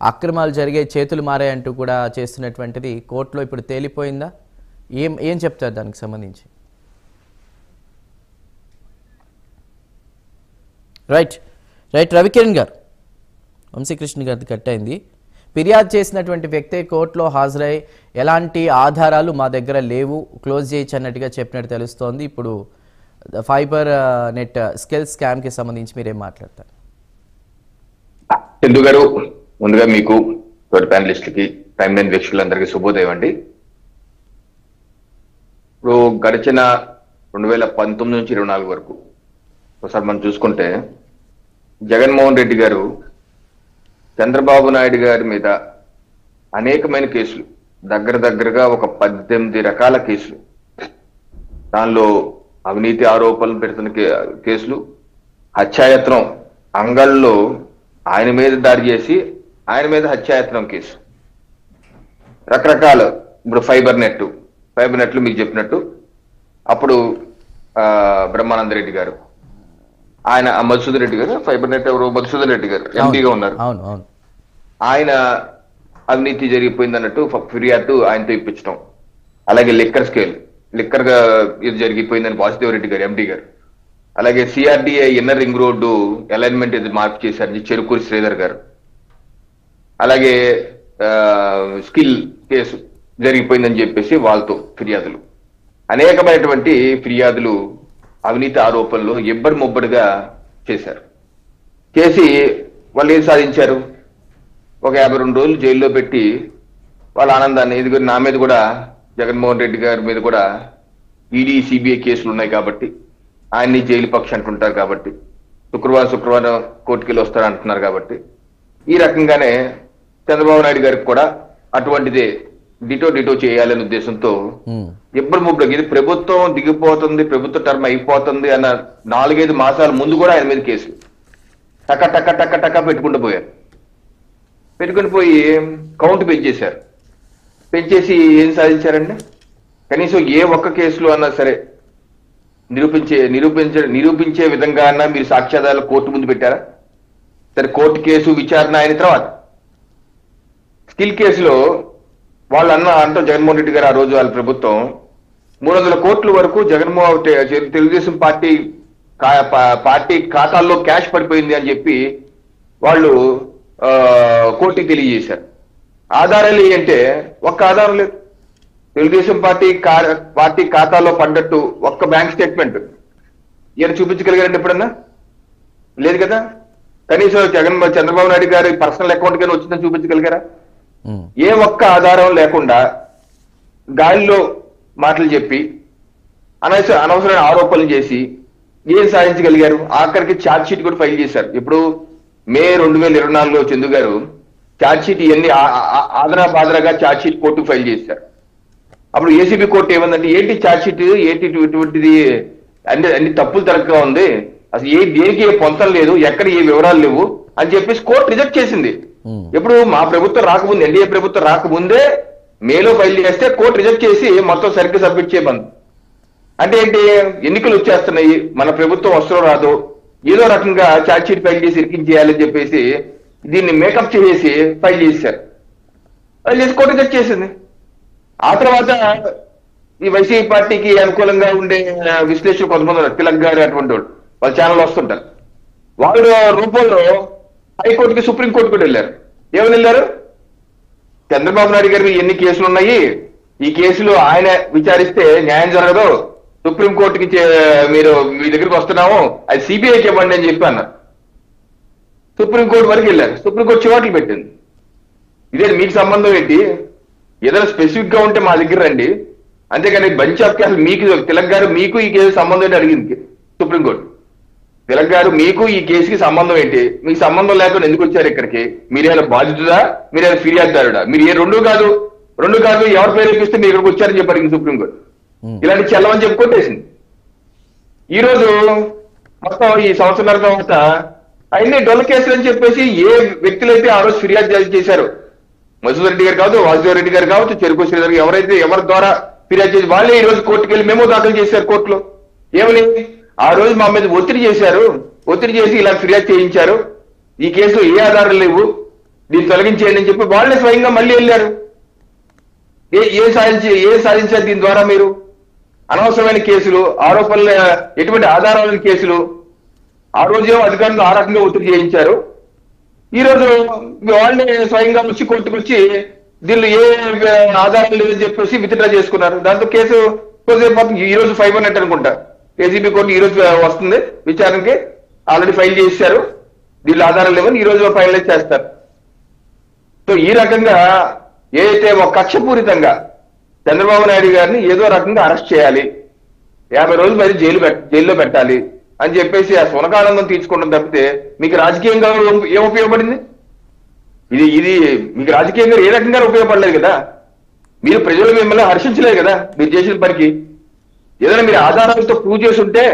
అక్రమాలు జరిగే చేతులు మారాయంటూ కూడా చేస్తున్నటువంటిది కోర్టులో ఇప్పుడు తేలిపోయిందా? ఏం ఏం చెప్తారు దానికి సంబంధించి? రైట్ రైట్ రవికిరణ్ గారు, వంశీకృష్ణ గారిది కట్ అయింది. ఫిర్యాదు చేసినటువంటి వ్యక్తే కోర్టులో హాజరై ఎలాంటి ఆధారాలు మా దగ్గర లేవు, క్లోజ్ చేయొచ్చు అన్నట్టుగా చెప్పినట్టు తెలుస్తోంది. ఇప్పుడు ఫైబర్ నెట్ స్కిల్ స్కామ్కి సంబంధించి మీరేం మాట్లాడతారు? చందు గారు, ముందుగా మీకు తోటి ప్యానలిస్టులకి టైమ్ లైన్ వీక్షకులందరికీ శుభోదయం అండి. ఇప్పుడు గడిచిన 2019 నుంచి 24 వరకు ఒకసారి మనం చూసుకుంటే జగన్మోహన్ రెడ్డి గారు చంద్రబాబు నాయుడు గారి మీద అనేకమైన కేసులు, దగ్గరగా ఒక 18 రకాల కేసులు, దానిలో అవినీతి ఆరోపణలు పెడుతున్న కేసులు, హత్యాయత్నం అంగల్లో ఆయన మీద దాడి చేసి ఆయన మీద హత్యాయత్నం కేసు, రకరకాల. ఇప్పుడు ఫైబర్ నెట్లు మీకు చెప్పినట్టు అప్పుడు బ్రహ్మానంద రెడ్డి గారు, ఆయన మధుసూదన్ రెడ్డి గారు, ఫైబర్ నెట్ ఎవరు మధుసూదన్ రెడ్డి గారు ఎంపీగా ఉన్నారు, ఆయన అవినీతి జరిగిపోయింది అన్నట్టు ఫిర్యాదు ఆయనతో ఇప్పించడం. అలాగే లిక్కర్ గా ఇది జరిగిపోయిందని వాసుదేవ్ రెడ్డి గారు ఎండి గారు. అలాగే CRDA inner ring road alignment ఇది మార్పు చేశారని చెరుకూరి శ్రీధర్ గారు. అలాగే స్కిల్ కేసు జరిగిపోయిందని చెప్పేసి వాళ్ళతో ఫిర్యాదులు, అనేకమైనటువంటి ఫిర్యాదులు, అవినీతి ఆరోపణలు ఎబ్బడి ముబ్బడిగా చేశారు. చేసి వాళ్ళు ఏం సాధించారు? ఒక 52 రోజులు జైల్లో పెట్టి వాళ్ళ ఆనందాన్ని, ఇది నా మీద కూడా జగన్మోహన్ రెడ్డి గారి మీద కూడా ఈడీ సిబిఐ కేసులు ఉన్నాయి కాబట్టి ఆయన్ని జైలు పక్షి అంటుంటారు కాబట్టి శుక్రవారం కోర్టుకి వెళ్ళి వస్తారంటున్నారు కాబట్టి ఈ రకంగానే చంద్రబాబు నాయుడు గారికి కూడా అటువంటిదే డిటో చేయాలనే ఉద్దేశంతో ఎప్పుడు ముప్పుడు ఇది ప్రభుత్వం దిగిపోతుంది, ప్రభుత్వ టర్మ్ అయిపోతుంది అన్న 4-5 మాసాల ముందు కూడా ఆయన మీద కేసులు టక్క పెట్టుకుంటూ పోయారు. పెట్టుకుని పోయి కౌంట్ పెంచేశారు. పెంచేసి ఏం సాధించారండి? కనీసం ఏ ఒక్క కేసులో అన్నా సరే నిరూపించే విధంగా అన్నా మీరు సాక్ష్యాధారాలు కోర్టు ముందు పెట్టారా? సరే, కోర్టు కేసు విచారణ అయిన తర్వాత స్కిల్ కేసులో వాళ్ళు అంటారు జగన్మోహన్ రెడ్డి గారు ఆ రోజు వాళ్ళ ప్రభుత్వం 300 కోట్ల వరకు తెలుగుదేశం పార్టీ ఖాతాల్లో క్యాష్ పడిపోయింది అని చెప్పి వాళ్ళు కోర్టుకి తెలియజేశారు. ఆధారాలు ఏంటంటే ఒక్క ఆధారం లేదు. తెలుగుదేశం పార్టీ ఖాతాలో పడ్డట్టు ఒక్క బ్యాంక్ స్టేట్మెంట్ ఈయన చూపించగలిగారండి ఎప్పుడన్నా? లేదు కదా. కనీసం చంద్రబాబు నాయుడు గారి పర్సనల్ అకౌంట్ కానీ వచ్చిందని చూపించగలిగారా? ఏ ఒక్క ఆధారం లేకుండా గాలిలో మాటలు చెప్పి అనవసరమైన ఆరోపణలు చేసి ఏం సాధించగలిగారు? ఆఖరికి ఛార్జ్ షీట్ కూడా ఫైల్ చేశారు. ఇప్పుడు మే 2024లో చందు గారు ఛార్జ్ షీట్ ఇవన్నీ ఆదరాబాదరాగా ఛార్జ్ షీట్ కోర్టుకు ఫైల్ చేశారు. అప్పుడు ఏసీబీ కోర్టు ఏమందంటే ఏంటి ఛార్జ్ షీట్ ఏంటి ఇటువంటిది అన్ని తప్పులు తరగ్గా ఉంది, అసలు దేనికి ఏ పొంతం లేదు, ఎక్కడ ఏ వివరాలు లేవు అని చెప్పేసి కోర్టు రిజెక్ట్ చేసింది. ఎప్పుడు మా ప్రభుత్వం రాకముందు, ఎన్డీఏ ప్రభుత్వం రాకముందే మేలో ఫైల్ చేస్తే కోర్టు రిజెక్ట్ చేసి మొత్తం సరిగ్గా సబ్మిట్ చేయమంది. అంటే ఏంటి? ఎన్నికలు వచ్చేస్తున్నాయి, మన ప్రభుత్వం వస్తుందో రాదో ఏదో రకంగా ఛార్జ్ షీట్ ఫైల్ చేసి ఇరికించేయాలని చెప్పేసి దీన్ని మేకప్ చేసి ఫైల్ చేశారు. ఫైల్ చేసి కోర్టు రిజెక్ట్ చేసింది. ఆ తర్వాత ఈ వైసీపీ పార్టీకి అనుకూలంగా ఉండే విశ్లేషకులు కొంతమంది ఉన్నారు, తిలక్ గారు అటువంటి వాళ్ళ ఛానల్ వస్తుంటారు. వాళ్ళ రూపంలో హైకోర్టుకి సుప్రీంకోర్టు కూడా వెళ్ళారు. ఏమని వెళ్ళారు? చంద్రబాబు నాయుడు గారికి ఎన్ని కేసులు ఉన్నాయి, ఈ కేసులు ఆయన విచారిస్తే న్యాయం జరగదు, సుప్రీంకోర్టుకి మీరు మీ దగ్గరికి వస్తున్నాము, అది సిబిఐకి ఇవ్వండి అని చెప్పి అన్నారు. సుప్రీంకోర్టు వరకు వెళ్ళారు. సుప్రీంకోర్టు చివాట్లు పెట్టింది. ఇదే మీకు సంబంధం ఏంటి? ఏదైనా స్పెసిఫిక్ గా ఉంటే మా దగ్గర రండి, అంతేగాని బంచ్ ఆఫ్ కేసులు మీకు తిలక్ గారు మీకు ఈ కేసు సంబంధం ఏంటి అడిగింది సుప్రీంకోర్టు. తిలక్ గారు మీకు ఈ కేసుకి సంబంధం ఏంటి? మీకు సంబంధం లేకుండా ఎందుకు వచ్చారు ఇక్కడికి? మీరేమైనా బాధితుడా, మీరేమైనా ఫిర్యాదుదారుడా? మీరు ఏ రెండు కాదు ఎవరు ప్రేరేపిస్తే మీరు ఇక్కడికి వచ్చారని చెప్పి అడిగింది సుప్రీంకోర్టు. ఇలాంటి చెల్లమని చెప్పి కొట్టేసింది. ఈ రోజు మొత్తం ఈ సంవత్సరాల తర్వాత అన్ని డొల్ల కేసులు అని చెప్పేసి ఏ వ్యక్తులైతే ఆ రోజు ఫిర్యాదు చేశారు, మధుసూదన్ రెడ్డి గారు కావచ్చు, వాసుదేవ్ రెడ్డి గారు కావచ్చు, చెరుకు శ్రీధర్ ఎవరి ద్వారా ఫిర్యాదు చేసి వాళ్ళే ఈ రోజు కోర్టుకు వెళ్ళి మెమో దాఖలు చేశారు కోర్టులో. ఏమని? ఆ రోజు మా మీద ఒత్తిడి చేసి ఇలా ఫిర్యాదు చేయించారు, ఈ కేసులో ఏ ఆధారాలు లేవు, దీన్ని తొలగించేయండి అని చెప్పి వాళ్ళే స్వయంగా మళ్ళీ వెళ్ళారు. ఏం సాధించారు దీని ద్వారా? మీరు అనవసరమైన కేసులు, ఆరోపణలు, ఎటువంటి ఆధారాలు లేని కేసులు. ఆ రోజేమో అధికారులు ఆ రకంగా ఒత్తిడి చేయించారు. ఈ రోజు వాళ్ళే స్వయంగా వచ్చి కోర్టుకు వచ్చి దీనిలో ఏ ఆధారాలు లేదని చెప్పేసి విత్డ్రా చేసుకున్నారు. దాంతో కేసు ఈ రోజు 500 అనుకుంటా ఏసీబీ కోర్టు ఈ రోజు వస్తుంది విచారణకి. ఆల్రెడీ ఫైల్ చేశారు. దీనిలో ఆధారాలు లేవని ఈ రోజు ఫైనలైజ్ చేస్తారు. సో ఈ రకంగా ఏదైతే ఒక కక్షపూరితంగా చంద్రబాబు నాయుడు గారిని ఏదో రకంగా అరెస్ట్ చేయాలి, 50 రోజులు మరి జైల్లో పెట్టాలి అని చెప్పేసి ఆ సునకానందం తీర్చుకోవడం తప్పితే మీకు రాజకీయంగా ఏం ఉపయోగపడింది? ఇది మీకు రాజకీయంగా ఏ రకంగా ఉపయోగపడలేదు కదా. మీరు ప్రజలు మిమ్మల్ని హర్షించలేదు కదా మీరు చేసిన పనికి. ఏదైనా మీరు ఆధారాలతో ప్రూవ్ చేసి ఉంటే,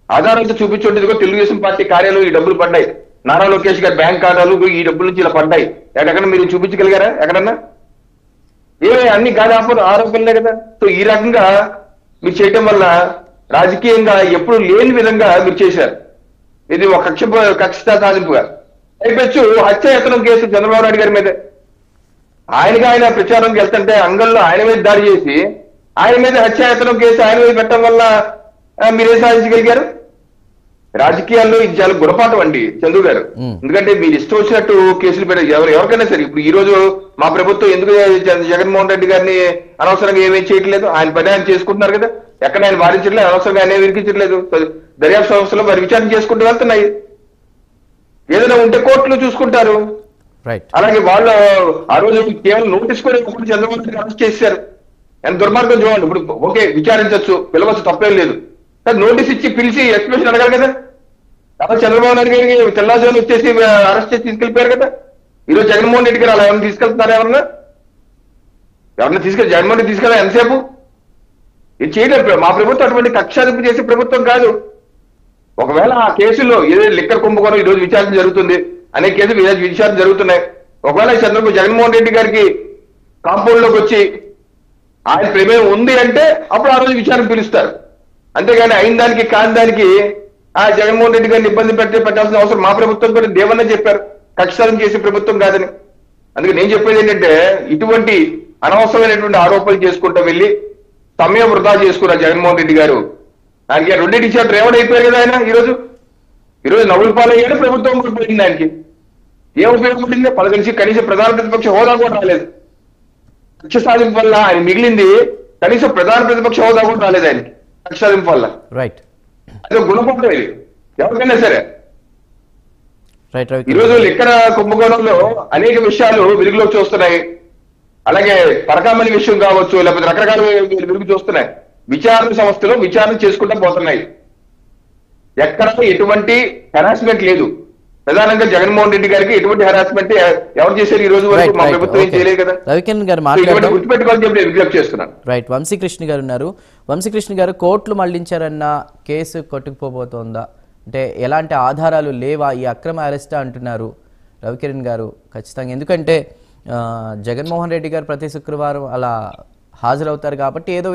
ఆధారాలతో చూపించుంటే ఇదిగో తెలుగుదేశం పార్టీ కార్యాలయం ఈ డబ్బులు పడ్డాయి, నారా లోకేష్ గారి బ్యాంక్ ఖాతాలు ఈ డబ్బుల నుంచి ఇలా పడ్డాయి, ఎక్కడన్నా మీరు చూపించగలిగారా? ఎక్కడన్నా అన్ని కాదు ఆరోపణలే కదా. సో ఈ రకంగా మీరు చేయటం వల్ల రాజకీయంగా ఎప్పుడు లేని విధంగా మీరు చేశారు. ఇది ఒక కక్ష సాధింపుగా అయిపోవచ్చు. హత్యాయత్నం కేసు చంద్రబాబు నాయుడు గారి మీద ఆయన ప్రచారంకి వెళ్తుంటే అంగల్లో ఆయన మీద దాడి చేసి ఆయన మీద హత్యాయత్నం కేసు ఆయన మీద పెట్టడం వల్ల మీరేం సాధించగలిగారు? రాజకీయాల్లో ఇది చాలా గుణపాఠం అండి చంద్రు గారు. ఎందుకంటే మీరు ఇష్టం వచ్చినట్టు కేసులు పెట్టారు ఎవరికైనా సరే. ఇప్పుడు ఈ రోజు మా ప్రభుత్వం ఎందుకు జగన్మోహన్ రెడ్డి గారిని అనవసరంగా ఏమేం చేయట్లేదు? ఆయన పని ఆయన చేసుకుంటున్నారు కదా, ఎక్కడ ఆయన వారించట్లేదు, అనవసరంగా ఆయన వినిపించట్లేదు. దర్యాప్తు సంస్థలు మరి విచారణ చేసుకుంటూ వెళ్తున్నాయి. ఏదైనా ఉంటే కోర్టులో చూసుకుంటారు. అలాగే వాళ్ళు ఆ రోజు కేవలం నోటీస్ కూడా చంద్రబాబు నాయుడు అరెస్ట్ చేశారు. ఎంత దుర్మార్గం చూడండి. ఇప్పుడు ఓకే విచారించవచ్చు, పిలవచ్చు, తప్పేం లేదు. నోటీస్ ఇచ్చి పిలిచి ఎక్స్ప్లెనేషన్ అడగాలి కదా. కాబట్టి చంద్రబాబు నాయుడు గారికి తెల్లారుజామున వచ్చేసి అరెస్ట్ చేసి తీసుకెళ్లిపోయారు కదా. ఈరోజు జగన్మోహన్ రెడ్డి గారు అలా ఎవరైనా తీసుకెళ్తున్నారు? ఎవరన్నా జగన్మోహన్ రెడ్డి తీసుకెళ్ళా ఎంతసేపు? ఇది చేయలేదు. మా ప్రభుత్వం అటువంటి కక్షాదింపు చేసే ప్రభుత్వం కాదు. ఒకవేళ ఆ కేసుల్లో ఏదైతే లిక్కర్ కుంభకోణం ఈ రోజు విచారణ జరుగుతుంది, అనేక కేసులు విచారణ జరుగుతున్నాయి. ఒకవేళ జగన్మోహన్ రెడ్డి గారికి కాంపౌండ్ లోకి వచ్చి ఆయన ప్రమేయం ఉంది అంటే అప్పుడు ఆ రోజు విచారణ పిలుస్తారు. అంతేగాని అయిన దానికి కాని దానికి ఆ జగన్మోహన్ రెడ్డి గారిని ఇబ్బంది పెట్టాల్సిన అవసరం మా ప్రభుత్వం కూడా దేవన్న చెప్పారు, కక్షాదింపు చేసే ప్రభుత్వం కాదని. అందుకే నేను చెప్పేది ఏంటంటే ఇటువంటి అనవసరమైనటువంటి ఆరోపణలు చేసుకుంటూ వెళ్ళి సమయం వృధా చేసుకున్నారు జగన్మోహన్ రెడ్డి గారు. ఆయనకి 2 డిసెంబర్ రేవడ్ అయిపోయారు కదా ఆయన. ఈరోజు నవ్వుల పాలయ్యాడు, ప్రభుత్వం కూడా పోయింది. ఆయనకి ఏం ఉపయోగపడింది? పలకలిసి కనీసం ప్రధాన ప్రతిపక్ష హోదా కూడా రాలేదు. కక్ష సాధింపు వల్ల ఆయన మిగిలింది కనీసం ప్రధాన ప్రతిపక్ష హోదా కూడా రాలేదు ఆయనకి కక్ష సాధింపు వల్ల. అదే గుణపాఠం ఇది ఎవరికైనా సరే. ఈరోజు లిక్కర కుంభకోణంలో అనేక విషయాలు వెలుగులోకి చూస్తున్నాయి. అలాగే పరకామణి విషయం కావచ్చు, లేకపోతే రకరకాల వెలుగు చూస్తున్నాయి. విచారణ సంస్థలు విచారణ చేసుకుంటూ పోతున్నాయి. ఎక్కడ ఎటువంటి హెరాస్మెంట్ లేదు. ప్రధానంగా జగన్మోహన్ రెడ్డి గారికి ఎటువంటి హెరాస్మెంట్ ఎవరు చేశారు ఈ రోజు వరకు? మా ప్రభుత్వం ఏం చేయలేదు కదా. రవికిరణ్ గారు గుర్తుపెట్టుకోవాలని చెప్పి నేను విజ్ఞప్తి చేస్తున్నాను. రైట్. వంశీకృష్ణ గారు ఉన్నారు. వంశీకృష్ణ గారు, కోర్టులు మళ్లించారన్న కేసు కొట్టుకుపోబోతోందా? అంటే ఎలాంటి ఆధారాలు లేవా? ఈ అక్రమ అరెస్ట్ అంటున్నారు రవికిరణ్ గారు. ఖచ్చితంగా, ఎందుకంటే జగన్మోహన్ రెడ్డి గారు ప్రతి శుక్రవారం అలా హాజరవుతారు కాబట్టి ఏదో